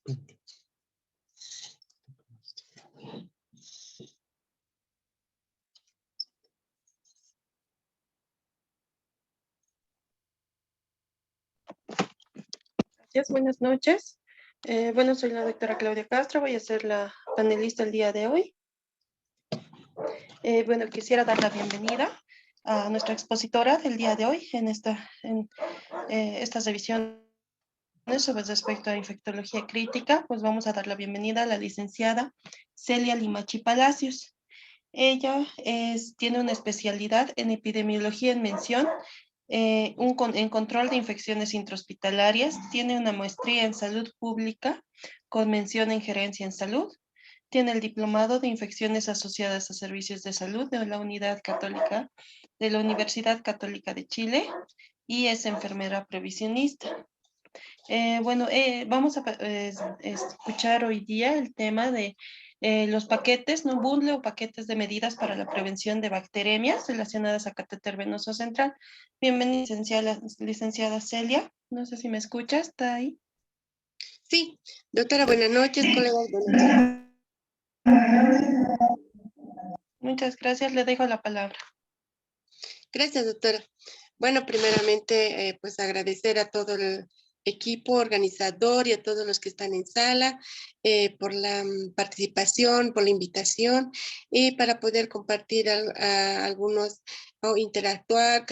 Gracias, buenas noches. Bueno, soy la doctora Claudia Castro, voy a ser la panelista el día de hoy. Bueno, quisiera dar la bienvenida a nuestra expositora del día de hoy en estas revisiones sobre respecto a infectología crítica. Pues vamos a dar la bienvenida a la licenciada Celia Limachi Palacios. Ella tiene una especialidad en epidemiología en mención, en control de infecciones intrahospitalarias, tiene una maestría en salud pública con mención en gerencia en salud, tiene el diplomado de infecciones asociadas a servicios de salud de la Unidad Católica de la Universidad Católica de Chile y es enfermera previsionista. Vamos a escuchar hoy día el tema de los paquetes, no bundle o paquetes de medidas para la prevención de bacteremias relacionadas a catéter venoso central. Bienvenida, licenciada Celia. No sé si me escucha, ¿está ahí? Sí, doctora, buenas noches, colegas, buenas noches. Muchas gracias, le dejo la palabra. Gracias, doctora. Bueno, primeramente, pues agradecer a todo el equipo organizador y a todos los que están en sala por la participación, por la invitación y para poder compartir algunos o interactuar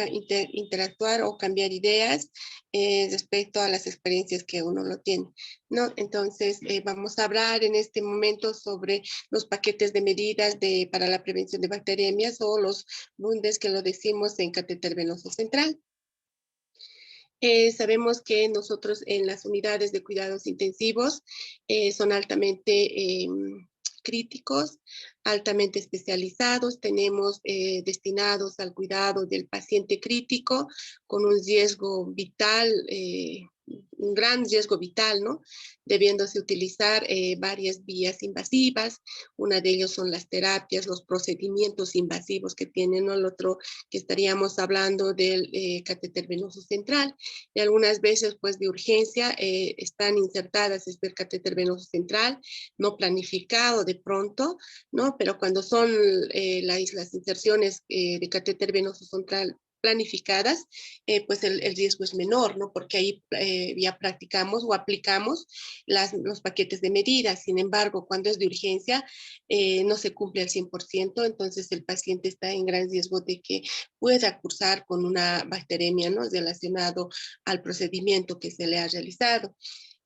o cambiar ideas respecto a las experiencias que uno lo tiene, ¿no? Entonces, vamos a hablar en este momento sobre los paquetes de medidas para la prevención de bacteremias o los bundes que lo decimos en catéter venoso central. Sabemos que nosotros en las unidades de cuidados intensivos son altamente críticos, altamente especializados, tenemos destinados al cuidado del paciente crítico con un riesgo vital, un gran riesgo vital, ¿no? Debiéndose utilizar varias vías invasivas, una de ellas son las terapias, los procedimientos invasivos que tienen, ¿no? El otro que estaríamos hablando del catéter venoso central, y algunas veces pues de urgencia están insertadas el catéter venoso central, no planificado de pronto, ¿no? Pero cuando son las inserciones de catéter venoso central planificadas, pues el riesgo es menor, ¿no? Porque ahí ya practicamos o aplicamos los paquetes de medidas. Sin embargo, cuando es de urgencia, no se cumple al 100%, entonces el paciente está en gran riesgo de que pueda cursar con una bacteremia, ¿no? Relacionado al procedimiento que se le ha realizado.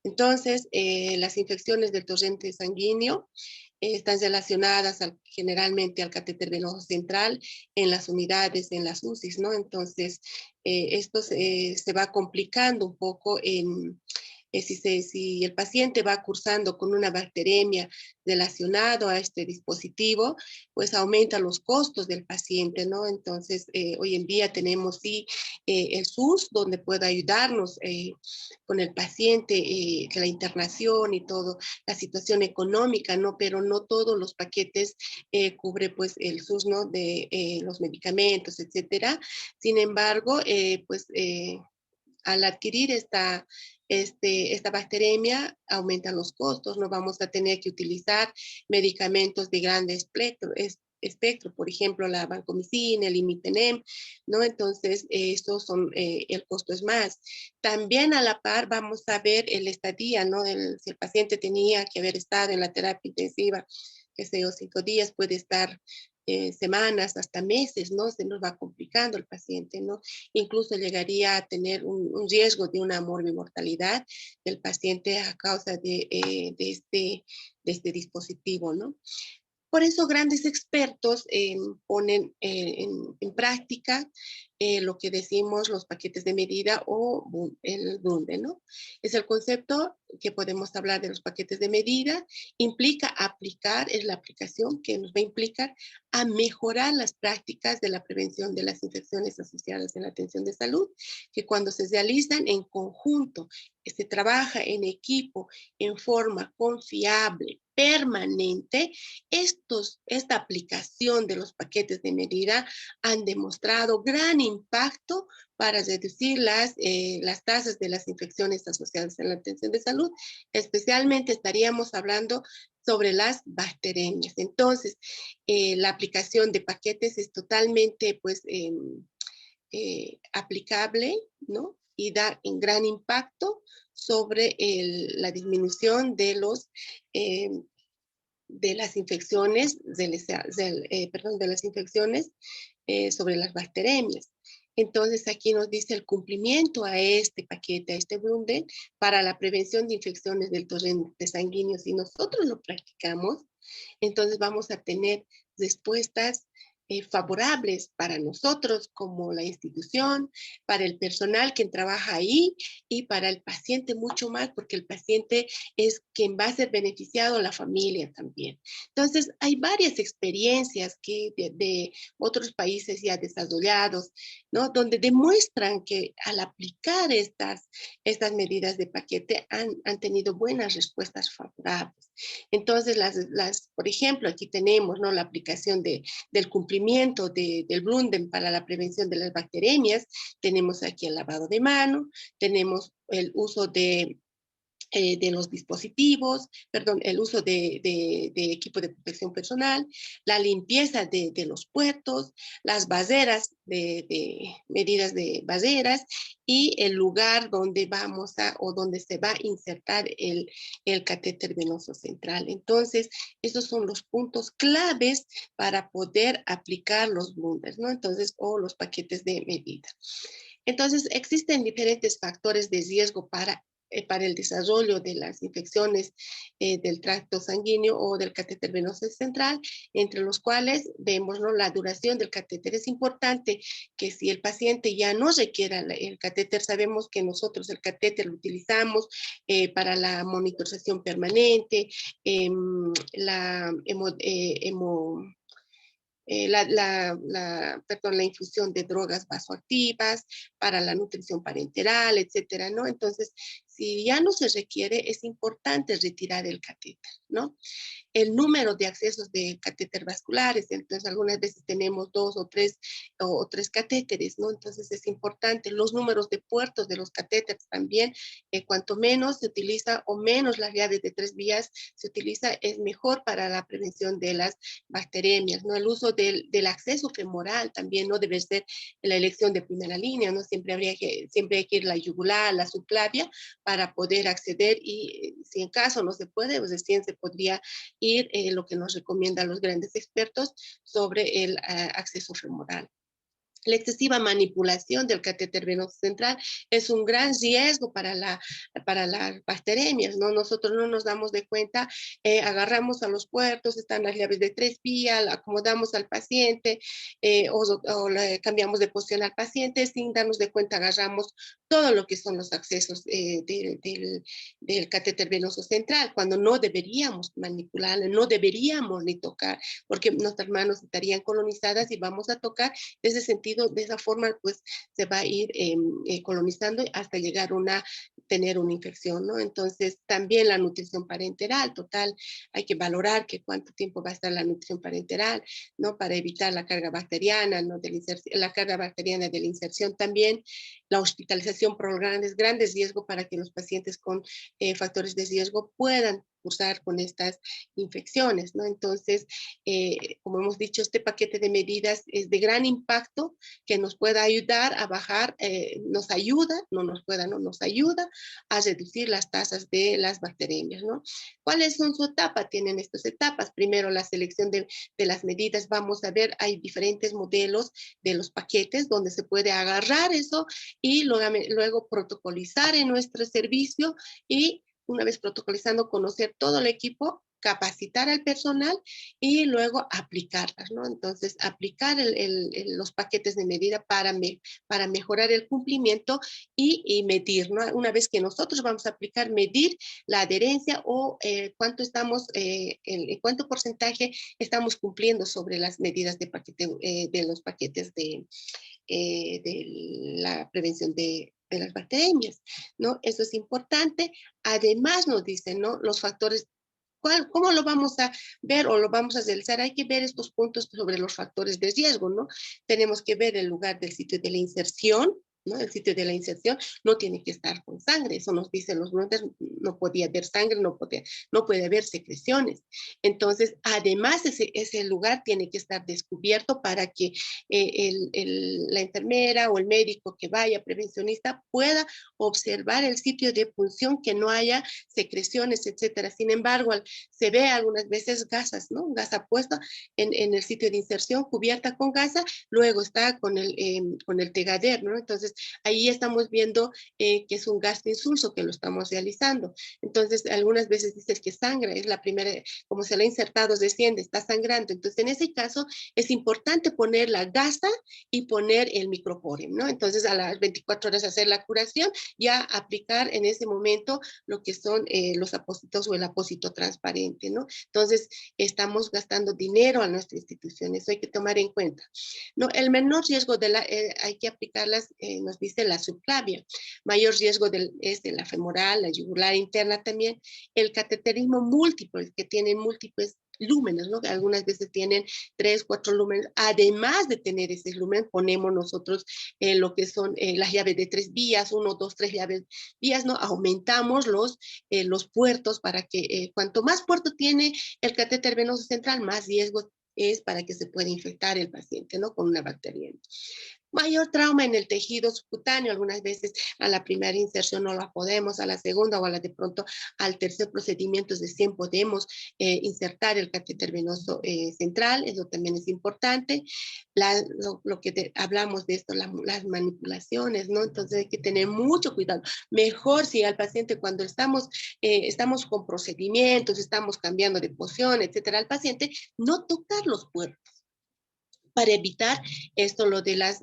Entonces, las infecciones del torrente sanguíneo están relacionadas generalmente al catéter venoso central en las unidades, en las UCIs, ¿no? Entonces, esto se va complicando un poco si el paciente va cursando con una bacteremia relacionado a este dispositivo, pues aumenta los costos del paciente, ¿no? Entonces, hoy en día tenemos sí el SUS, donde puede ayudarnos con el paciente, que la internación y todo, la situación económica, ¿no? Pero no todos los paquetes cubre, pues, el SUS, ¿no? De los medicamentos, etcétera. Sin embargo, al adquirir esta bacteremia, aumentan los costos, no vamos a tener que utilizar medicamentos de grande espectro, por ejemplo, la vancomicina, el imitenem, ¿no? Entonces, el costo es más. También a la par vamos a ver el estadía, ¿no? Si el paciente tenía que haber estado en la terapia intensiva, que sé yo, 5 días, puede estar semanas hasta meses, ¿no? Se nos va complicando el paciente, ¿no? Incluso llegaría a tener un riesgo de una morbimortalidad del paciente a causa de este dispositivo, ¿no? Por eso grandes expertos ponen en práctica lo que decimos los paquetes de medida o el bunde, ¿no? Es el concepto que podemos hablar de los paquetes de medida, implica aplicar, es la aplicación que nos va a implicar a mejorar las prácticas de la prevención de las infecciones asociadas en la atención de salud, que cuando se realizan en conjunto, se trabaja en equipo, en forma confiable, permanente, esta aplicación de los paquetes de medida han demostrado gran impacto para reducir las tasas de las infecciones asociadas en la atención de salud. Especialmente estaríamos hablando sobre las bacterias. Entonces, la aplicación de paquetes es totalmente, pues, aplicable, ¿no? Y da un gran impacto sobre la disminución de de las infecciones, de las infecciones sobre las bacterias. Entonces, aquí nos dice el cumplimiento a este paquete, a este bundle, para la prevención de infecciones del torrente sanguíneo. Si nosotros lo practicamos, entonces vamos a tener respuestas favorables para nosotros como la institución, para el personal que trabaja ahí y para el paciente mucho más, porque el paciente es quien va a ser beneficiado, la familia también. Entonces, hay varias experiencias de otros países ya desarrollados, ¿no? Donde demuestran que al aplicar estas medidas de paquete han tenido buenas respuestas favorables. Entonces, por ejemplo, aquí tenemos, ¿no?, la aplicación del cumplimiento del Blunden para la prevención de las bacterias. Tenemos aquí el lavado de mano, tenemos el uso de los dispositivos, perdón, el uso de equipo de protección personal, la limpieza de los puertos, las baseras, medidas de baseras y el lugar donde vamos o donde se va a insertar el catéter venoso central. Entonces, esos son los puntos claves para poder aplicar los blunders, ¿no? Entonces, o los paquetes de medida. Entonces, existen diferentes factores de riesgo para el desarrollo de las infecciones del tracto sanguíneo o del catéter venoso central, entre los cuales vemos, ¿no?, la duración del catéter. Es importante que si el paciente ya no requiera el catéter, sabemos que nosotros el catéter lo utilizamos para la monitorización permanente, la la infusión de drogas vasoactivas, para la nutrición parenteral, etcétera, ¿no? Entonces, si ya no se requiere, es importante retirar el catéter, ¿no? El número de accesos de catéter vasculares, entonces algunas veces tenemos 2 o 3 catéteres, ¿no? Entonces es importante los números de puertos de los catéteres también, cuanto menos se utiliza o menos las llaves de 3 vías se utiliza, es mejor para la prevención de las bacterias, ¿no? El uso del acceso femoral también no debe ser la elección de primera línea, ¿no? Siempre hay que ir la yugular, la subclavia, para poder acceder y si en caso no se puede, pues recién se podría ir lo que nos recomiendan los grandes expertos sobre el acceso femoral. La excesiva manipulación del catéter venoso central es un gran riesgo para las bacterias, ¿no? Nosotros no nos damos de cuenta, agarramos a los puertos, están las llaves de 3 vías, acomodamos al paciente o cambiamos de posición al paciente, sin darnos de cuenta agarramos todo lo que son los accesos del catéter venoso central, cuando no deberíamos manipularlo, no deberíamos ni tocar, porque nuestras manos estarían colonizadas y vamos a tocar. De ese sentido, de esa forma, pues se va a ir colonizando hasta llegar tener una infección, ¿no? Entonces, también la nutrición parenteral, total, hay que valorar que cuánto tiempo va a estar la nutrición parenteral, ¿no? Para evitar la carga bacteriana, ¿no? La carga bacteriana de la inserción también, la hospitalización prolongada es grande riesgo para que los pacientes con factores de riesgo puedan cursar con estas infecciones, ¿no? Entonces, como hemos dicho, este paquete de medidas es de gran impacto que nos pueda ayudar a bajar, nos ayuda a reducir las tasas de las bacterias, ¿no? ¿Cuáles son su etapa? Tienen estas etapas. Primero, la selección de las medidas. Vamos a ver, hay diferentes modelos de los paquetes donde se puede agarrar eso y luego protocolizar en nuestro servicio y una vez protocolizando, conocer todo el equipo, capacitar al personal y luego aplicarlas, ¿no? Entonces, aplicar los paquetes de medida para mejorar el cumplimiento y medir, ¿no? Una vez que nosotros vamos a aplicar, medir la adherencia o cuánto porcentaje estamos cumpliendo sobre las medidas de los paquetes de la prevención de las bacterias, ¿no? Eso es importante. Además nos dicen, ¿no?, los factores ¿Cómo lo vamos a ver o lo vamos a realizar? Hay que ver estos puntos sobre los factores de riesgo, ¿no? Tenemos que ver el lugar del sitio de la inserción, ¿no? El sitio de la inserción no tiene que estar con sangre, eso nos dicen los brothers, no podía haber sangre, no puede haber secreciones. Entonces, además, ese lugar tiene que estar descubierto para que la enfermera o el médico que vaya, prevencionista, pueda observar el sitio de punción, que no haya secreciones, etcétera. Sin embargo, se ve algunas veces gasas, ¿no? Gasa puesta en el sitio de inserción, cubierta con gasa, luego está con el tegader, ¿no? Entonces, ahí estamos viendo que es un gasto insulso que lo estamos realizando. Entonces, algunas veces dices que sangra, es la primera, como se le ha insertado, desciende, está sangrando. Entonces, en ese caso, es importante poner la gasa y poner el microporium, ¿no? Entonces, a las 24 horas hacer la curación, ya aplicar en ese momento lo que son los apósitos o el apósito transparente, ¿no? Entonces, estamos gastando dinero a nuestra institución, eso hay que tomar en cuenta. No, el menor riesgo hay que aplicarlas, nos dice la subclavia. Mayor riesgo es de la femoral, la yugular interna también. El cateterismo múltiple, que tiene múltiples lúmenes, ¿no? Algunas veces tienen 3, 4 lúmenes. Además de tener ese lumen, ponemos nosotros lo que son las llaves de 3 vías, 1, 2, 3 vías, ¿no? Aumentamos los puertos para que cuanto más puerto tiene el catéter venoso central, más riesgo es para que se pueda infectar el paciente, ¿no? Con una bacteria. Mayor trauma en el tejido subcutáneo, algunas veces a la primera inserción no la podemos, a la segunda o a la de pronto al tercer procedimiento recién podemos insertar el catéter venoso central, eso también es importante. Lo que hablamos de esto, las manipulaciones, ¿no? Entonces hay que tener mucho cuidado. Mejor si al paciente cuando estamos con procedimientos, estamos cambiando de posición, etcétera, al paciente, no tocar los puertos para evitar esto, lo de las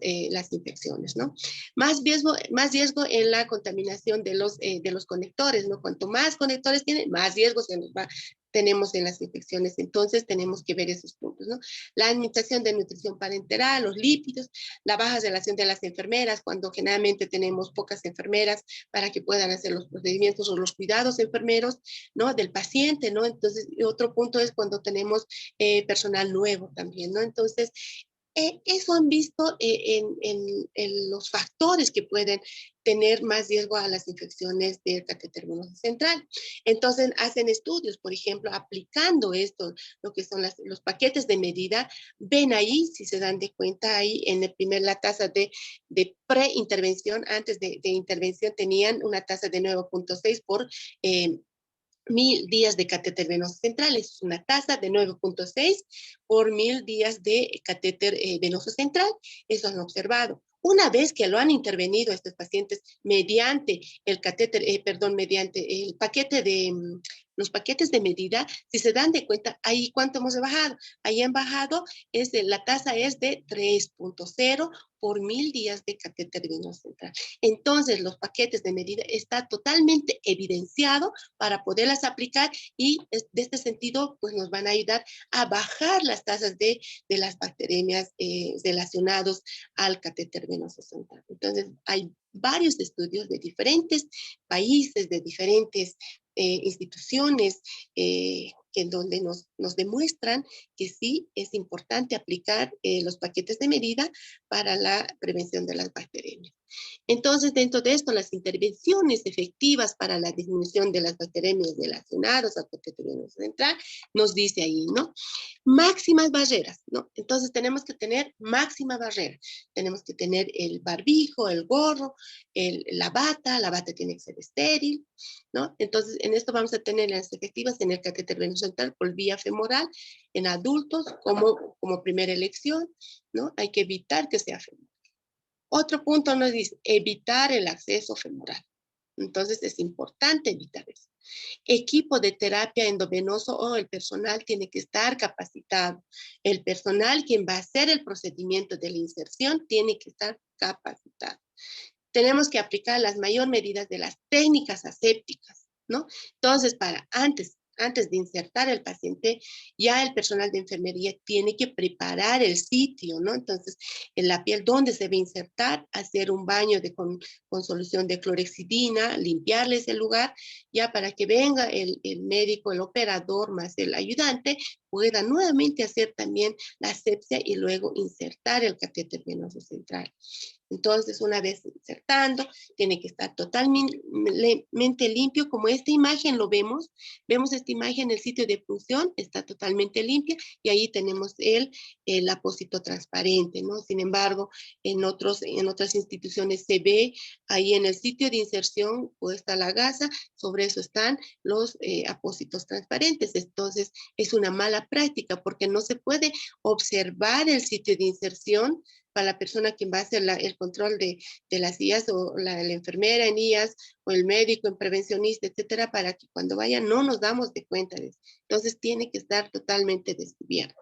infecciones, ¿no? Más riesgo en la contaminación de los conectores, ¿no? Cuanto más conectores tienen, más riesgo tenemos en las infecciones. Entonces, tenemos que ver esos puntos, ¿no? La administración de nutrición parenteral, los lípidos, la baja relación de las enfermeras, cuando generalmente tenemos pocas enfermeras para que puedan hacer los procedimientos o los cuidados enfermeros, ¿no? Del paciente, ¿no? Entonces, otro punto es cuando tenemos personal nuevo también, ¿no? Entonces, eso han visto en los factores que pueden tener más riesgo a las infecciones del catéter venoso central. Entonces, hacen estudios, por ejemplo, aplicando esto, lo que son los paquetes de medida, ven ahí, si se dan de cuenta, ahí en la tasa de preintervención, antes de intervención, tenían una tasa de 9.6 por 1000 días de catéter venoso central. Es una tasa de 9.6 por 1000 días de catéter venoso central. Eso han observado. Una vez que lo han intervenido estos pacientes mediante el catéter, mediante el paquete de los paquetes de medida, si se dan de cuenta, ahí cuánto hemos bajado. Ahí han bajado, la tasa es de 3.0 por 1000 días de catéter venoso central. Entonces, los paquetes de medida está totalmente evidenciado para poderlas aplicar y de este sentido, pues nos van a ayudar a bajar las tasas de las bacterias relacionados al catéter venoso central. Entonces, hay varios estudios de diferentes países, de diferentes instituciones en donde nos demuestran que sí es importante aplicar los paquetes de medida para la prevención de las bacterias. Entonces, dentro de esto, las intervenciones efectivas para la disminución de las bacterias relacionadas al catéter venoso central, nos dice ahí, ¿no? Máximas barreras, ¿no? Entonces, tenemos que tener máxima barrera. Tenemos que tener el barbijo, el gorro, la bata tiene que ser estéril, ¿no? Entonces, en esto vamos a tener las efectivas en el catéter venoso central por vía femoral, en adultos como primera elección, ¿no? Hay que evitar que sea femoral. Otro punto nos dice evitar el acceso femoral. Entonces es importante evitar eso. Equipo de terapia endovenoso o el personal tiene que estar capacitado. El personal quien va a hacer el procedimiento de la inserción tiene que estar capacitado. Tenemos que aplicar las mayores medidas de las técnicas asépticas, ¿no? Entonces, antes de insertar el paciente, ya el personal de enfermería tiene que preparar el sitio, ¿no? Entonces, en la piel, ¿dónde se va a insertar? Hacer un baño con solución de clorexidina, limpiarles el lugar, ya para que venga el médico, el operador, más el ayudante, pueda nuevamente hacer también la asepsia y luego insertar el catéter venoso central. Entonces, una vez insertando, tiene que estar totalmente limpio, como esta imagen lo vemos esta imagen, el sitio de punción está totalmente limpia y ahí tenemos el apósito transparente, ¿no? Sin embargo, en otras instituciones se ve ahí en el sitio de inserción puesta la gasa, sobre eso están los apósitos transparentes. Entonces, es una mala práctica porque no se puede observar el sitio de inserción para la persona que va a hacer el control de las IAS o la enfermera en IAS o el médico en prevencionista, etcétera, para que cuando vayan no nos damos de cuenta de eso. Entonces tiene que estar totalmente descubierto,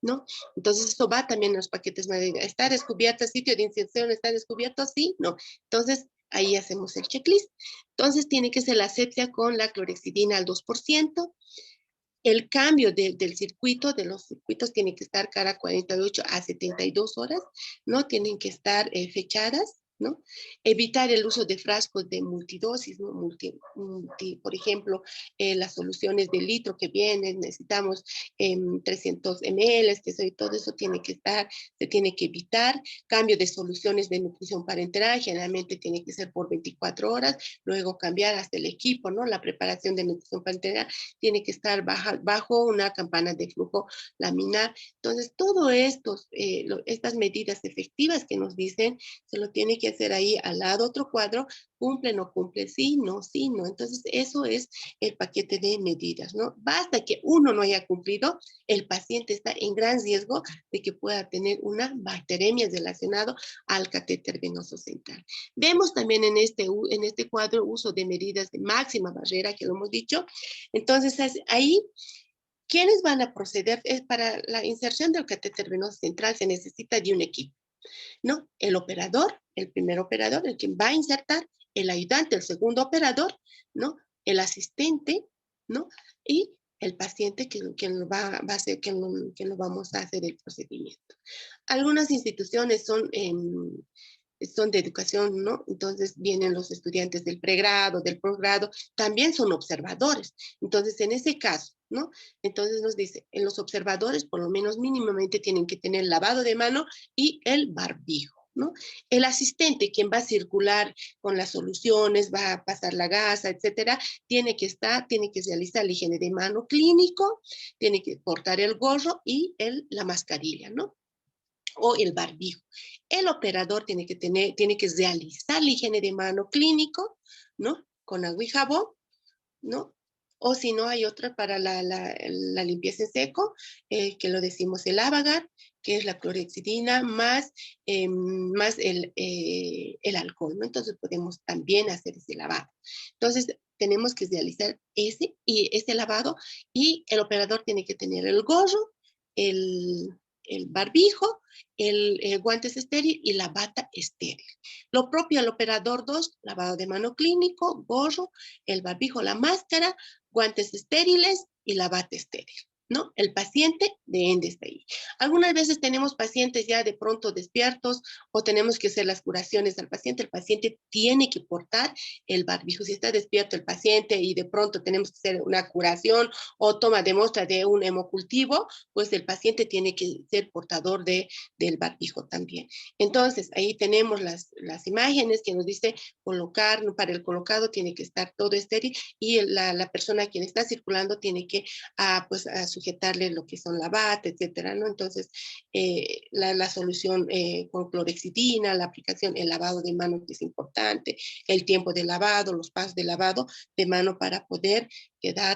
¿no? Entonces eso va también en los paquetes. ¿Está descubierto el sitio de inserción? ¿Está descubierto? Sí, no. Entonces ahí hacemos el checklist. Entonces tiene que ser la asepsia con la clorexidina al 2%. El cambio del circuito, de los circuitos, tiene que estar cada 48 a 72 horas, ¿no? Tienen que estar fechadas, ¿no? Evitar el uso de frascos de multidosis, ¿no? Por ejemplo, las soluciones de litro que vienen, necesitamos 300 ml, todo eso se tiene que evitar. Cambio de soluciones de nutrición parenteral, generalmente tiene que ser por 24 horas, luego cambiar hasta el equipo, ¿no? La preparación de nutrición parenteral tiene que estar bajo una campana de flujo laminar. Entonces, todo estas medidas efectivas que nos dicen, se lo tiene que hacer ahí al lado otro cuadro, cumple, no cumple, sí, no, sí, no. Entonces, eso es el paquete de medidas, ¿no? Basta que uno no haya cumplido, el paciente está en gran riesgo de que pueda tener una bacteremia relacionada al catéter venoso central. Vemos también en este cuadro uso de medidas de máxima barrera, que lo hemos dicho. Entonces, ahí, ¿quiénes van a proceder? Para la inserción del catéter venoso central se necesita de un equipo, ¿no? El operador, el primer operador, el quien va a insertar, el ayudante, el segundo operador, ¿no? El asistente, ¿no? Y el paciente que va a hacer, que lo vamos a hacer el procedimiento. Algunas instituciones son de educación, ¿no? Entonces vienen los estudiantes del pregrado, del posgrado, también son observadores. Entonces, en ese caso, ¿no? Entonces nos dice, en los observadores por lo menos mínimamente tienen que tener lavado de mano y el barbijo, ¿no? El asistente, quien va a circular con las soluciones, va a pasar la gasa, etcétera, tiene que realizar la higiene de mano clínico, tiene que portar el gorro y la mascarilla, ¿no? O el barbijo. El operador tiene que realizar la higiene de mano clínico, ¿no? Con agua y jabón, ¿no? O si no, hay otra para la limpieza en seco, que lo decimos el Avagar, que es la clorexidina más el alcohol, ¿no? Entonces podemos también hacer ese lavado. Entonces tenemos que realizar ese lavado y el operador tiene que tener el gorro, el barbijo, el guantes estéril y la bata estéril. Lo propio al operador 2, lavado de mano clínico, gorro, el barbijo, la máscara, guantes estériles y la bata estéril, ¿no? El paciente de ende está ahí. Algunas veces tenemos pacientes ya de pronto despiertos o tenemos que hacer las curaciones al paciente. El paciente tiene que portar el barbijo. Si está despierto el paciente y de pronto tenemos que hacer una curación o toma de muestra de un hemocultivo, pues el paciente tiene que ser portador del barbijo también. Entonces, ahí tenemos las imágenes que nos dice colocar, para el colocado tiene que estar todo estéril y la persona quien está circulando tiene que pues, sujetarle lo que son la bata, etcétera, ¿no? Entonces, la solución con clorexidina, la aplicación, el lavado de manos que es importante, el tiempo de lavado, los pasos de lavado de mano para poder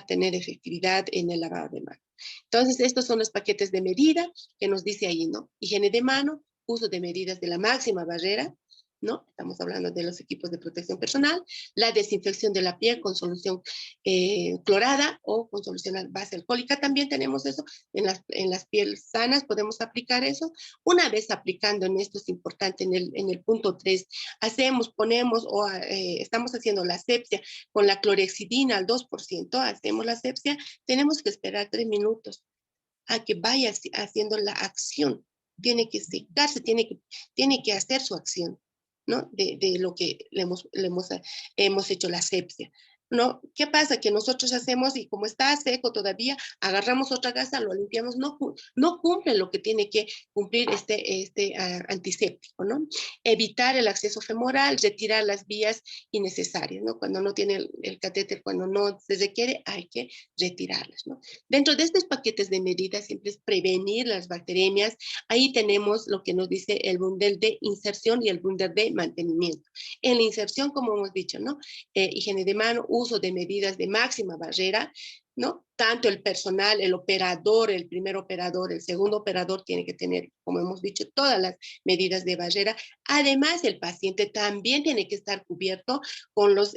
tener efectividad en el lavado de mano. Entonces, estos son los paquetes de medida que nos dice ahí, ¿no? Higiene de mano, uso de medidas de la máxima barrera, ¿no? Estamos hablando de los equipos de protección personal, la desinfección de la piel con solución clorada o con solución a base alcohólica, también tenemos eso, en las pieles sanas podemos aplicar eso. Una vez aplicando en esto es importante, en el punto 3, ponemos o estamos haciendo la asepsia con la clorexidina al 2%, hacemos la asepsia, tenemos que esperar 3 minutos a que vaya haciendo la acción. Tiene que secarse, tiene que hacer su acción, ¿no? De lo que hemos hecho la asepsia, ¿no? ¿Qué pasa? Que nosotros hacemos y como está seco todavía, agarramos otra gasa, lo limpiamos, no cumple lo que tiene que cumplir este antiséptico, ¿no? Evitar el acceso femoral, retirar las vías innecesarias, ¿no? Cuando no tiene el catéter, cuando no se requiere, hay que retirarlas, ¿no? Dentro de estos paquetes de medidas siempre es prevenir las bacteriemias. Ahí tenemos lo que nos dice el bundle de inserción y el bundle de mantenimiento. En la inserción, como hemos dicho, ¿no? Higiene de mano, uso de medidas de máxima barrera, ¿no? Tanto el personal, el operador, el primer operador, el segundo operador tiene que tener, como hemos dicho, todas las medidas de barrera. Además, el paciente también tiene que estar cubierto con los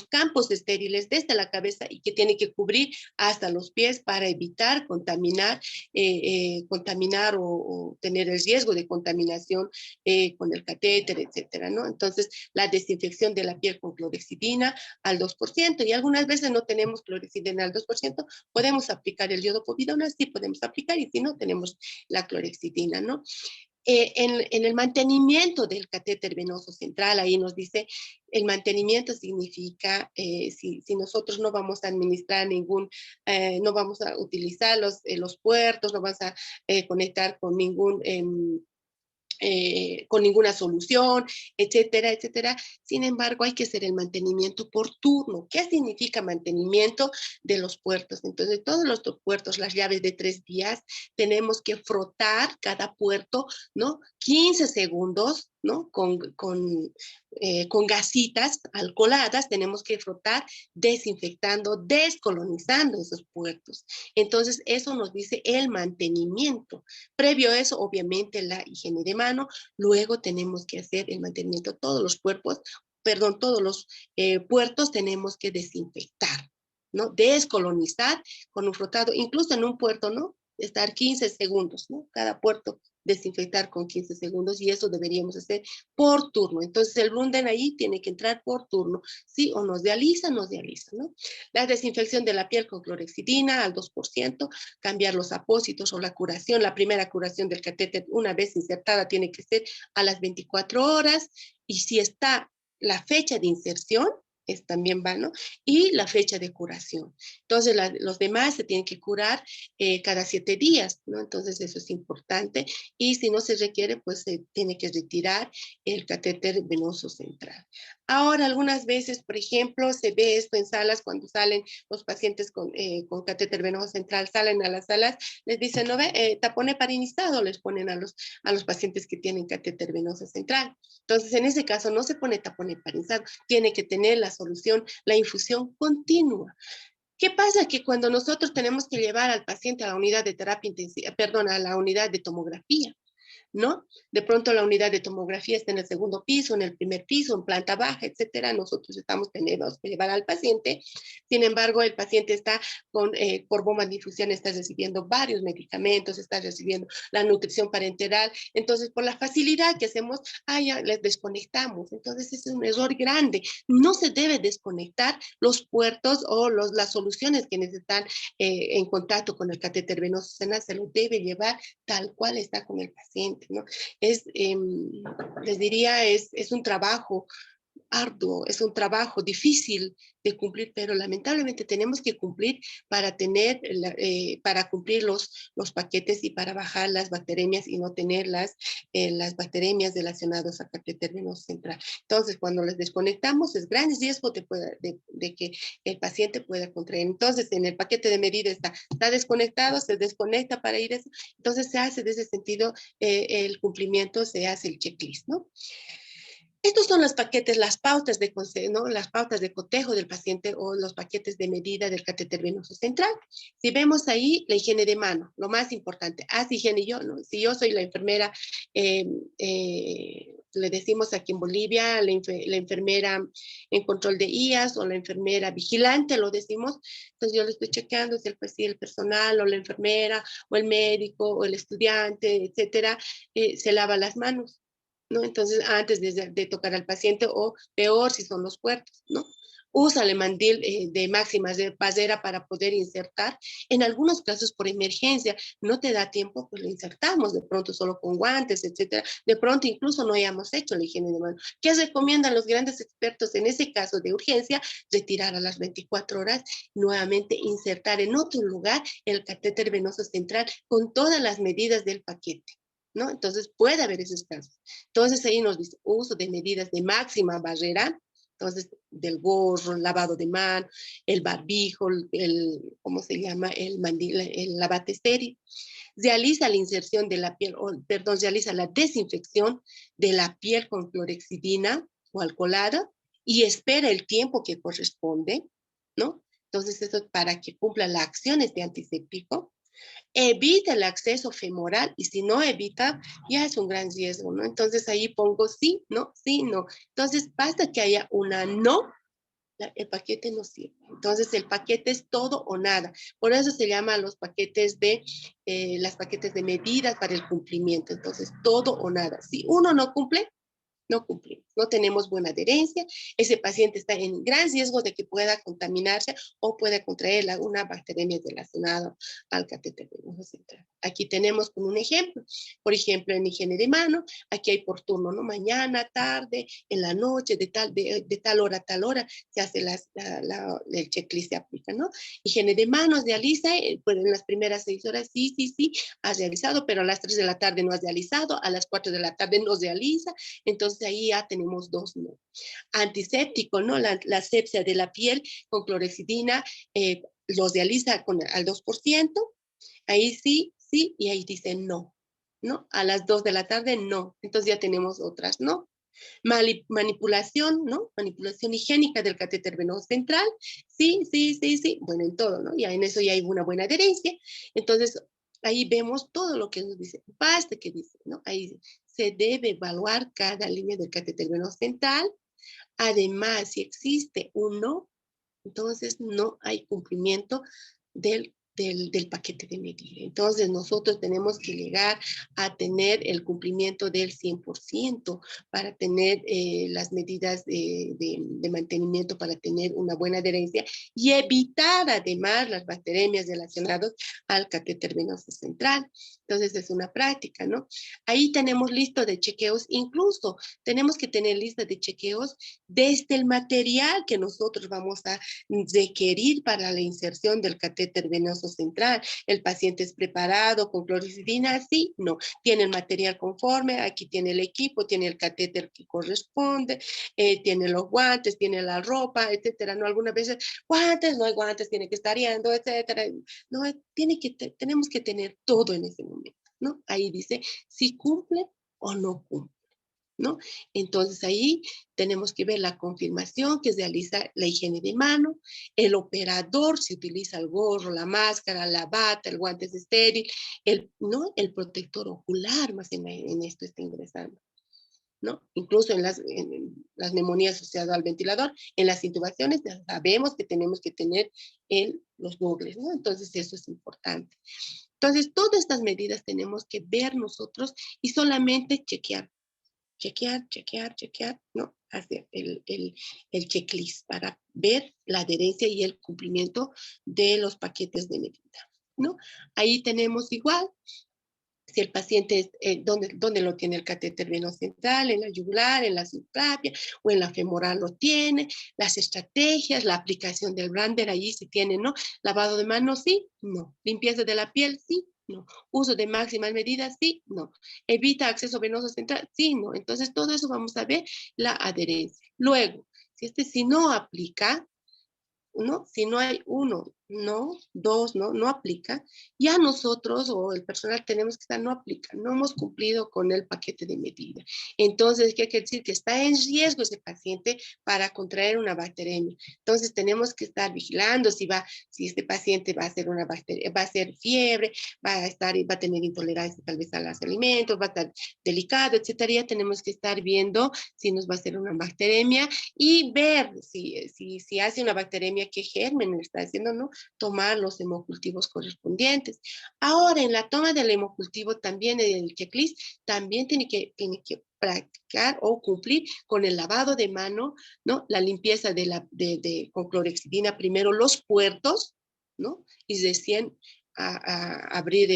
campos estériles desde la cabeza y que tiene que cubrir hasta los pies para evitar contaminar o tener el riesgo de contaminación con el catéter, etcétera, ¿no? Entonces, la desinfección de la piel con clorexidina al 2%, y algunas veces no tenemos clorexidina al 2%, podemos aplicar el iodopovidona, sí podemos aplicar, y si no, tenemos la clorexidina, ¿no? En el mantenimiento del catéter venoso central, ahí nos dice, el mantenimiento significa, si nosotros no vamos a administrar no vamos a utilizar los puertos, no vamos a conectar con ninguna solución, etcétera, etcétera. Sin embargo, hay que hacer el mantenimiento por turno. ¿Qué significa mantenimiento de los puertos? Entonces, todos los puertos, las llaves de 3 vías, tenemos que frotar cada puerto, ¿no? 15 segundos, ¿no? Con gasitas alcoholadas, tenemos que frotar, desinfectando, descolonizando esos puertos. Entonces, eso nos dice el mantenimiento. Previo a eso, obviamente, la higiene de mano. Luego tenemos que hacer el mantenimiento. Todos los puertos tenemos que desinfectar, ¿no? Descolonizar con un frotado, incluso en un puerto, ¿no? Estar 15 segundos, ¿no? Cada puerto desinfectar con 15 segundos, y eso deberíamos hacer por turno. Entonces el Brunden ahí tiene que entrar por turno, sí, o nos dializa, ¿no? La desinfección de la piel con clorexidina al 2%, cambiar los apósitos o la curación, la primera curación del catéter una vez insertada tiene que ser a las 24 horas, y si está la fecha de inserción, es también va, ¿no? Y la fecha de curación. Entonces, los demás se tienen que curar cada 7 días, ¿no? Entonces, eso es importante. Y si no se requiere, pues se tiene que retirar el catéter venoso central. Ahora, algunas veces, por ejemplo, se ve esto en salas cuando salen los pacientes con catéter venoso central, salen a las salas, les dicen, ¿no ve? Tapón heparinizado les ponen a los pacientes que tienen catéter venoso central. Entonces, en ese caso, no se pone tapón heparinizado, tiene que tener la solución, la infusión continua. ¿Qué pasa? Que cuando nosotros tenemos que llevar al paciente a la unidad de terapia intensiva, perdón, a la unidad de tomografía, ¿no? De pronto la unidad de tomografía está en el segundo piso, en el primer piso, en planta baja, etcétera. Nosotros tenemos que llevar al paciente. Sin embargo, el paciente está por bomba de infusión, está recibiendo varios medicamentos, está recibiendo la nutrición parenteral. Entonces, por la facilidad que hacemos, ya les desconectamos. Entonces, es un error grande. No se debe desconectar los puertos o las soluciones que necesitan en contacto con el catéter venoso central, se lo debe llevar tal cual está con el paciente, ¿no? Les diría, es un trabajo arduo, es un trabajo difícil de cumplir, pero lamentablemente tenemos que cumplir para para cumplir los paquetes y para bajar las bacteremias y no tener las bacteremias relacionadas a catéter venoso central. Entonces, cuando les desconectamos, es gran riesgo de que el paciente pueda contraer. Entonces, en el paquete de medida está desconectado, se desconecta para ir eso. Entonces, se hace de ese sentido el cumplimiento, se hace el checklist, ¿no? Estos son los paquetes, las pautas de ¿no? Las pautas de cotejo del paciente o los paquetes de medida del catéter venoso central. Si vemos ahí, la higiene de mano, lo más importante. Haz higiene yo, ¿no? Si yo soy la enfermera le decimos aquí en Bolivia, la enfermera en control de IAS o la enfermera vigilante, lo decimos. Entonces yo le estoy chequeando si el personal o la enfermera o el médico o el estudiante, etcétera, se lava las manos, ¿no? Entonces antes de tocar al paciente o peor si son los cuerpos, ¿no? Usa el mandil de máximas de pasera para poder insertar. En algunos casos por emergencia no te da tiempo, pues lo insertamos de pronto solo con guantes, etcétera. De pronto incluso no hayamos hecho la higiene de mano. ¿Qué recomiendan los grandes expertos en ese caso de urgencia? Retirar a las 24 horas, nuevamente insertar en otro lugar el catéter venoso central con todas las medidas del paquete, ¿no? Entonces puede haber esos casos. Entonces ahí nos dice uso de medidas de máxima barrera. Entonces, del gorro, lavado de mano, el barbijo, ¿cómo se llama? El mandil, el lavate estéril. Realiza la inserción de la piel, perdón, realiza la desinfección de la piel con clorexidina o alcoholada y espera el tiempo que corresponde, ¿no? Entonces, eso es para que cumpla las acciones de antiséptico. Evita el acceso femoral y si no evita, ya es un gran riesgo, ¿no? Entonces ahí pongo sí, no, sí, no. Entonces basta que haya una no, el paquete no sirve. Entonces el paquete es todo o nada. Por eso se llama los paquetes las paquetes de medidas para el cumplimiento. Entonces todo o nada. Si uno no cumple, no cumplimos, no tenemos buena adherencia, ese paciente está en gran riesgo de que pueda contaminarse o pueda contraer alguna bacteria relacionada al catéter venoso central. Aquí tenemos como un ejemplo, por ejemplo, en higiene de mano, aquí hay por turno, ¿no? Mañana, tarde, en la noche, de tal hora a tal hora, se hace el checklist, se aplica, ¿no? Higiene de manos, realiza, pues en las primeras 6 horas, sí, has realizado, pero a las 3 de la tarde no has realizado, a las 4 de la tarde no realiza, entonces ahí ya tenemos dos no. Antiséptico, ¿no? La asepsia de la piel con clorexidina los realiza al 2%, ahí sí, y ahí dice no, ¿no? A las 2 de la tarde no, entonces ya tenemos otras no. Manipulación, ¿no? Manipulación higiénica del catéter venoso central, sí, bueno, en todo, ¿no? Ya en eso ya hay una buena adherencia, entonces ahí vemos todo lo que nos dice, basta que dice, ¿no? Ahí se debe evaluar cada línea del catéter venoso central. Además, si existe un no, entonces no hay cumplimiento del paquete de medida. Entonces nosotros tenemos que llegar a tener el cumplimiento del 100% para tener las medidas de mantenimiento, para tener una buena adherencia y evitar además las bacterias relacionadas al catéter venoso central. Entonces es una práctica, ¿no? Ahí tenemos lista de chequeos, incluso tenemos que tener lista de chequeos desde el material que nosotros vamos a requerir para la inserción del catéter venoso central. El paciente es preparado con clorexidina, sí, no. Tiene el material conforme, aquí tiene el equipo, tiene el catéter que corresponde, tiene los guantes, tiene la ropa, etcétera. No, algunas veces guantes, no hay guantes, tiene que estar yendo, etcétera. No, tenemos que tener todo en ese momento, ¿no? Ahí dice si cumple o no cumple, ¿no? Entonces ahí tenemos que ver la confirmación que realiza la higiene de mano, el operador si utiliza el gorro, la máscara, la bata, el guante estéril, ¿no? El protector ocular más en esto está ingresando, ¿no? Incluso en las neumonías asociadas al ventilador, en las intubaciones ya sabemos que tenemos que tener los gogles, ¿no? Entonces eso es importante. Entonces todas estas medidas tenemos que ver nosotros y solamente chequear, ¿no? Hacer el checklist para ver la adherencia y el cumplimiento de los paquetes de medida, ¿no? Ahí tenemos igual, si el paciente, ¿dónde lo tiene el catéter venoso central? En la yugular, en la subclavia o en la femoral lo tiene, las estrategias, la aplicación del brander, allí si tiene, ¿no? Lavado de manos, sí, no. Limpieza de la piel, sí, no. Uso de máximas medidas, sí, no. Evita acceso venoso central, sí, no. Entonces, todo eso vamos a ver la adherencia. Luego, si no aplica, ¿no? Si no hay uno no, 2, no aplica. Ya nosotros o el personal tenemos que estar, no aplica, no hemos cumplido con el paquete de medida. Entonces, ¿qué quiere decir? Que está en riesgo ese paciente para contraer una bacteremia. Entonces, tenemos que estar vigilando si este paciente va a hacer una bacteria, va a hacer fiebre, va a tener intolerancia tal vez a los alimentos, va a estar delicado, etcétera. Ya tenemos que estar viendo si nos va a hacer una bacteremia y ver si hace una bacteremia, qué germen le está haciendo, ¿no? Tomar los hemocultivos correspondientes. Ahora, en la toma del hemocultivo también, en el checklist, también tiene que practicar o cumplir con el lavado de mano, ¿no? La limpieza con clorexidina, primero los puertos, ¿no? Y recién abrir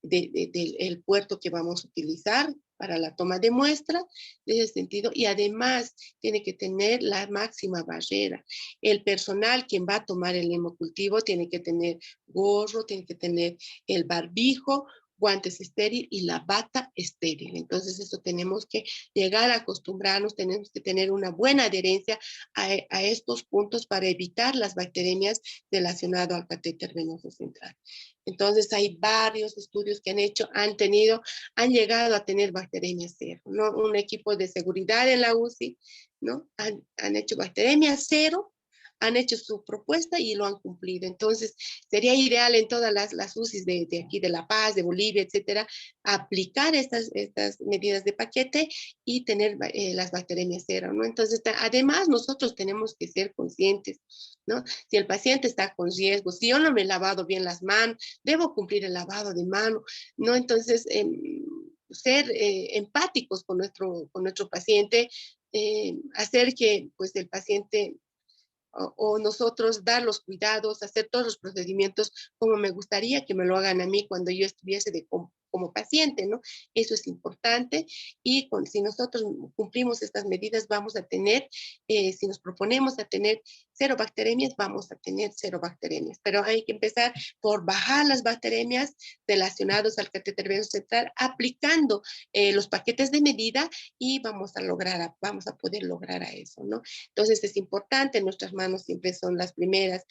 el puerto que vamos a utilizar para la toma de muestra, de ese sentido, y además tiene que tener la máxima barrera. El personal quien va a tomar el hemocultivo tiene que tener gorro, tiene que tener el barbijo, guantes estéril y la bata estéril. Entonces eso tenemos que llegar a acostumbrarnos, tenemos que tener una buena adherencia a estos puntos para evitar las bacteremias relacionadas al catéter venoso central. Entonces hay varios estudios que han llegado a tener bacteremia cero, ¿no? Un equipo de seguridad en la UCI, ¿no? Han hecho bacteremia cero, han hecho su propuesta y lo han cumplido. Entonces, sería ideal en todas las UCIs de aquí, de La Paz, de Bolivia, etcétera, aplicar estas medidas de paquete y tener las bacteremias cero, ¿no? Entonces, además, nosotros tenemos que ser conscientes, ¿no? Si el paciente está con riesgo, si yo no me he lavado bien las manos, debo cumplir el lavado de mano, ¿no? Entonces, ser empáticos con nuestro paciente, hacer que pues el paciente o nosotros dar los cuidados, hacer todos los procedimientos como me gustaría que me lo hagan a mí cuando yo estuviese como paciente, ¿no? Eso es importante y si nosotros cumplimos estas medidas vamos a tener, si nos proponemos a tener cero bacteremias, vamos a tener cero bacteremias, pero hay que empezar por bajar las bacteremias relacionadas al catéter venoso central aplicando los paquetes de medida y vamos a poder lograr a eso, ¿no? Entonces es importante, nuestras manos siempre son las primeras,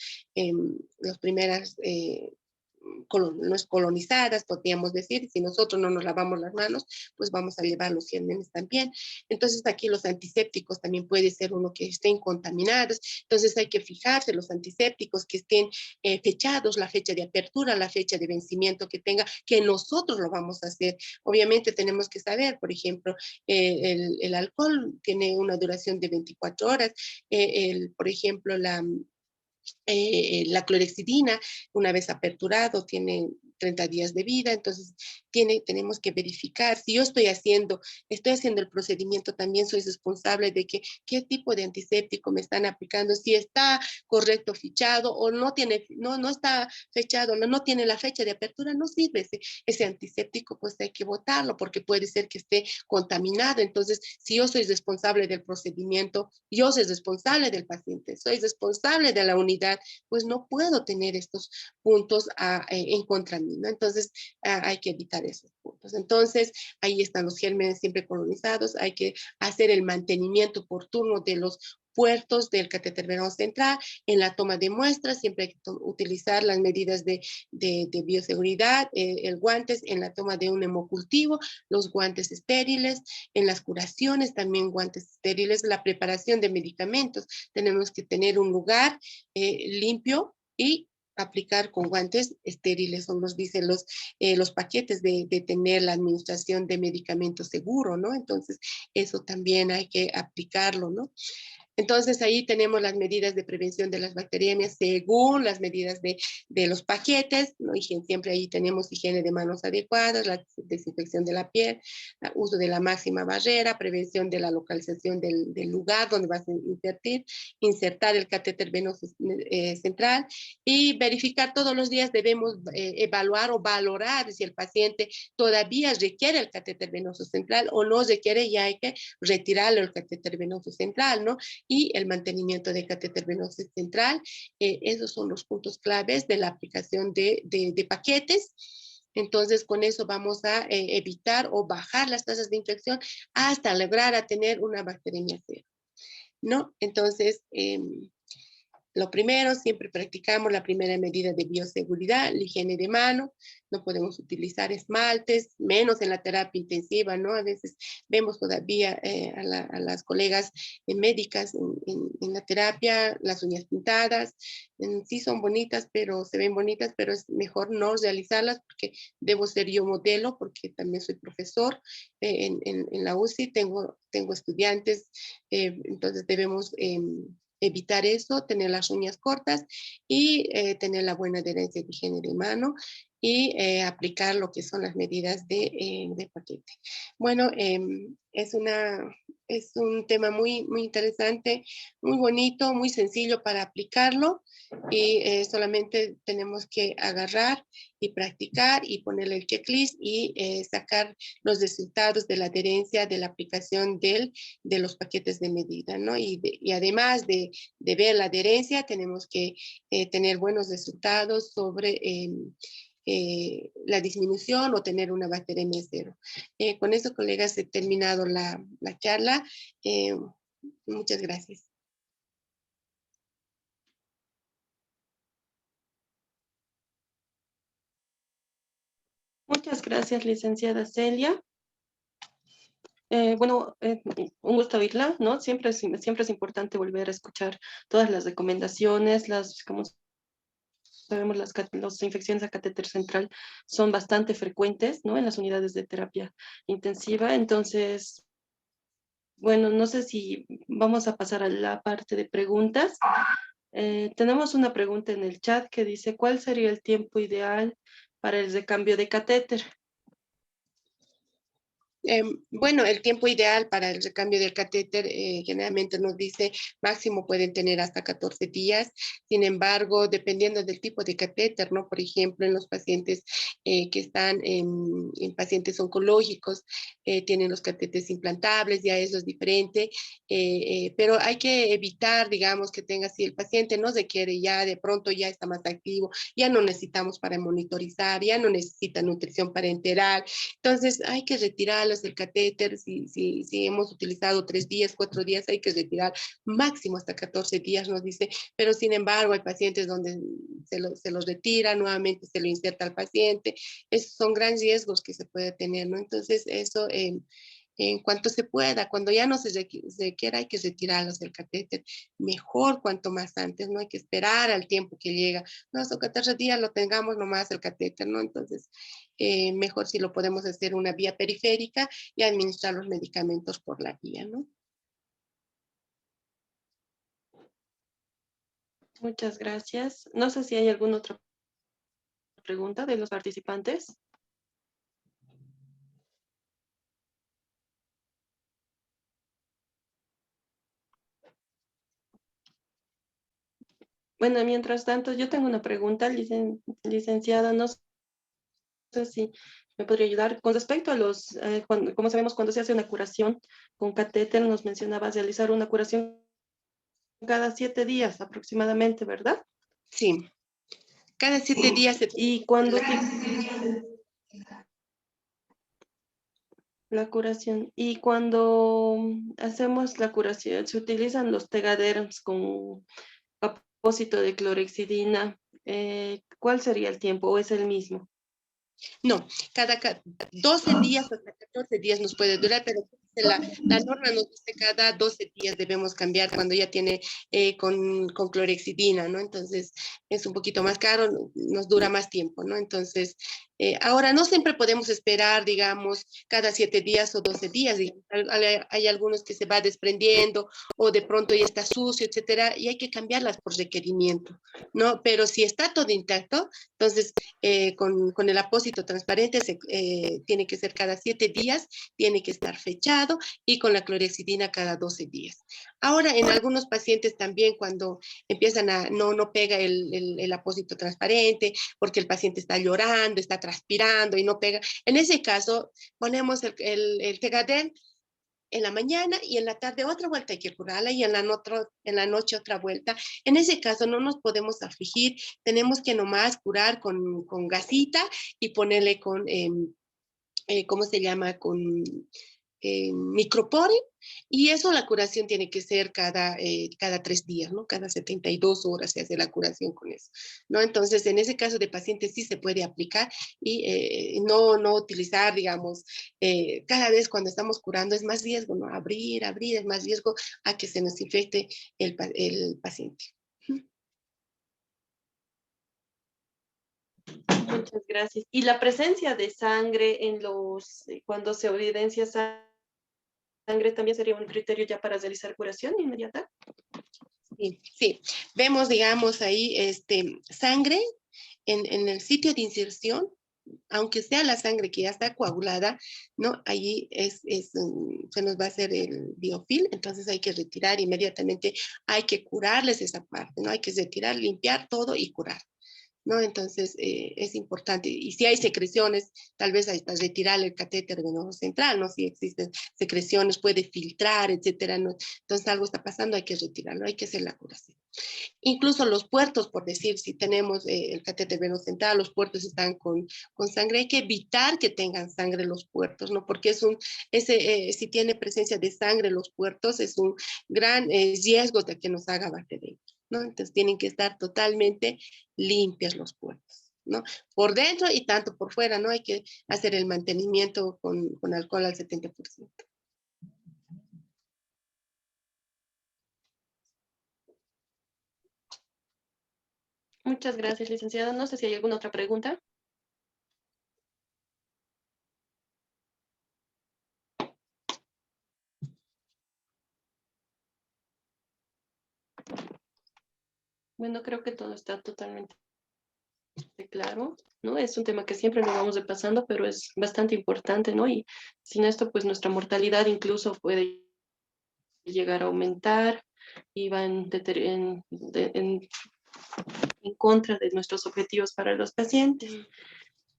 no es colonizadas, podríamos decir, si nosotros no nos lavamos las manos, pues vamos a llevar los gérmenes también. Entonces aquí los antisépticos también puede ser uno que estén contaminados, entonces hay que fijarse los antisépticos que estén fechados, la fecha de apertura, la fecha de vencimiento que tenga, que nosotros lo vamos a hacer. Obviamente tenemos que saber, por ejemplo, el alcohol tiene una duración de 24 horas, por ejemplo, la clorexidina, una vez aperturado, tiene 30 días de vida, entonces tenemos que verificar si yo estoy haciendo el procedimiento, también soy responsable de qué tipo de antiséptico me están aplicando, si está correcto fichado o no está fechado, no tiene la fecha de apertura, no sirve ese antiséptico, pues hay que botarlo porque puede ser que esté contaminado. Entonces, si yo soy responsable del procedimiento, yo soy responsable del paciente, soy responsable de la unidad, pues no puedo tener estos puntos en contra mí, ¿no? Entonces, hay que evitar esos puntos. Entonces, ahí están los gérmenes siempre colonizados, hay que hacer el mantenimiento oportuno de los puertos del catéter venoso central. En la toma de muestras siempre hay que utilizar las medidas de bioseguridad, el guantes en la toma de un hemocultivo, los guantes estériles, en las curaciones también guantes estériles, la preparación de medicamentos. Tenemos que tener un lugar limpio y aplicar con guantes estériles, son nos dicen los paquetes de tener la administración de medicamentos seguro, ¿no? Entonces, eso también hay que aplicarlo, ¿no? Entonces ahí tenemos las medidas de prevención de las bacteriemias según las medidas de los paquetes, ¿no? Siempre ahí tenemos higiene de manos adecuadas, la desinfección de la piel, el uso de la máxima barrera, prevención de la localización del lugar donde vas a insertar el catéter venoso central y verificar todos los días debemos evaluar o valorar si el paciente todavía requiere el catéter venoso central o no requiere, ya hay que retirarle el catéter venoso central, ¿no? Y el mantenimiento de catéter venoso central. Esos son los puntos claves de la aplicación de paquetes. Entonces, con eso vamos a evitar o bajar las tasas de infección hasta lograr a tener una bacteremia cero, ¿no? Entonces, Lo primero, siempre practicamos la primera medida de bioseguridad, la higiene de mano. No podemos utilizar esmaltes, menos en la terapia intensiva, ¿no? A veces vemos todavía a las colegas médicas en la terapia, las uñas pintadas. Sí son bonitas, pero se ven bonitas, pero es mejor no realizarlas porque debo ser yo modelo, porque también soy profesor en la UCI, tengo estudiantes, entonces debemos evitar eso, tener las uñas cortas y tener la buena adherencia de higiene de mano y aplicar lo que son las medidas de paquete. Bueno, es un tema muy, muy interesante, muy bonito, muy sencillo para aplicarlo y solamente tenemos que agarrar y practicar y ponerle el checklist y sacar los resultados de la adherencia de la aplicación de los paquetes de medida, ¿no? Y además de ver la adherencia, tenemos que tener buenos resultados sobre la disminución o tener una bacteremia cero. Con eso, colegas, he terminado la charla. Muchas gracias. Muchas gracias, licenciada Celia. Bueno, un gusto oírla, ¿no? Siempre es importante volver a escuchar todas las recomendaciones, como sabemos, las infecciones a catéter central son bastante frecuentes, ¿no? En las unidades de terapia intensiva. Entonces, bueno, no sé si vamos a pasar a la parte de preguntas. Tenemos una pregunta en el chat que dice, ¿cuál sería el tiempo ideal para el recambio de catéter? Bueno, el tiempo ideal para el recambio del catéter generalmente nos dice máximo pueden tener hasta 14 días. Sin embargo, dependiendo del tipo de catéter, ¿no? Por ejemplo, en los pacientes que están en pacientes oncológicos, tienen los catéteres implantables, ya eso es diferente. Pero hay que evitar, digamos, que tenga, si el paciente no se quiere, ya de pronto ya está más activo, ya no necesitamos para monitorizar, ya no necesita nutrición parenteral. Entonces, hay que retirarlos del catéter. Si hemos utilizado 3 días, 4 días, hay que retirar máximo hasta 14 días, nos dice. Pero, sin embargo, hay pacientes donde se los retira, nuevamente se lo inserta al paciente. Esos son grandes riesgos que se puede tener, ¿no? Entonces, eso en cuanto se pueda, cuando ya no se quiera, hay que retirarlos del catéter. Mejor cuanto más antes, no hay que esperar al tiempo que llega. No, esos 14 días lo tengamos nomás el catéter, ¿no? Entonces, mejor si lo podemos hacer una vía periférica y administrar los medicamentos por la vía, ¿no? Muchas gracias. No sé si hay alguna otra pregunta de los participantes. Bueno, mientras tanto, yo tengo una pregunta, licenciada, no sé si me podría ayudar. Con respecto a como sabemos, cuando se hace una curación con catéter, nos mencionaba realizar una curación cada 7 días aproximadamente, ¿verdad? Sí, cada 7 días se tiene Y que hacer cuando la... la curación, y cuando hacemos la curación, se utilizan los Tegaderms con apósito de clorexidina. ¿Cuál sería el tiempo o es el mismo? No, cada 12 días hasta 14 días nos puede durar, pero la norma nos dice cada 12 días debemos cambiar cuando ya tiene con clorexidina, ¿no? Entonces es un poquito más caro, nos dura más tiempo, ¿no? Entonces, ahora no siempre podemos esperar, digamos, cada 7 días o 12 días. Hay algunos que se va desprendiendo o de pronto ya está sucio, etcétera, y hay que cambiarlas por requerimiento, ¿no? Pero si está todo intacto, entonces con el apósito transparente tiene que ser cada 7 días, tiene que estar fechado y con la clorexidina cada 12 días. Ahora, en algunos pacientes también cuando empiezan no pega el apósito transparente porque el paciente está llorando, está transpirando y no pega. En ese caso, ponemos el Tegaden en la mañana y en la tarde otra vuelta hay que curarla y en la noche otra vuelta. En ese caso no nos podemos afligir, tenemos que nomás curar con gasita y ponerle con, ¿cómo se llama? micropore, y eso la curación tiene que ser cada 3 días, ¿no? Cada 72 horas se hace la curación con eso, ¿no? Entonces, en ese caso de pacientes sí se puede aplicar y no utilizar, digamos, cada vez cuando estamos curando es más riesgo, ¿no? Abrir, es más riesgo a que se nos infecte el paciente. Muchas gracias. ¿Y la presencia de sangre en cuando se evidencia sangre también sería un criterio ya para realizar curación inmediata? Sí, sí. Vemos, digamos, ahí sangre en el sitio de inserción, aunque sea la sangre que ya está coagulada, ¿no? Allí se nos va a hacer el biofilm, entonces hay que retirar inmediatamente, hay que curarles esa parte, ¿no? Hay que retirar, limpiar todo y curar, ¿no? Entonces, es importante. Y si hay secreciones, tal vez hasta retirar el catéter venoso central, ¿no? Si existen secreciones, puede filtrar, etcétera, ¿no? Entonces, algo está pasando, hay que retirarlo, hay que hacer la curación. Incluso los puertos, por decir, si tenemos el catéter venoso central, los puertos están con sangre, hay que evitar que tengan sangre los puertos, ¿no? Porque si tiene presencia de sangre en los puertos, es un gran riesgo de que nos haga bacteria, ¿no? Entonces tienen que estar totalmente limpios los puertos, ¿no? Por dentro y tanto por fuera, ¿no? Hay que hacer el mantenimiento con alcohol al 70%. Muchas gracias, licenciada. No sé si hay alguna otra pregunta. Bueno, creo que todo está totalmente claro, ¿no? Es un tema que siempre nos vamos repasando, pero es bastante importante, ¿no? Y sin esto, pues nuestra mortalidad incluso puede llegar a aumentar y va en contra de nuestros objetivos para los pacientes.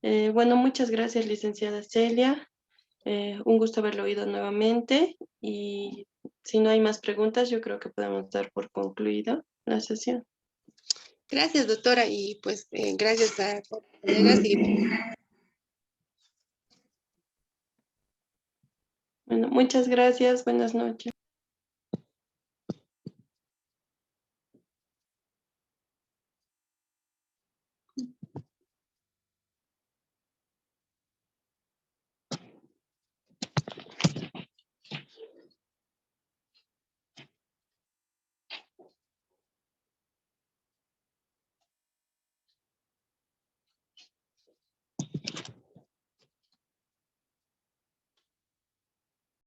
Bueno, muchas gracias, licenciada Celia. Un gusto haberlo oído nuevamente y si no hay más preguntas, yo creo que podemos dar por concluida la sesión. Gracias, doctora, y pues gracias a todos los colegas. Bueno, muchas gracias. Buenas noches.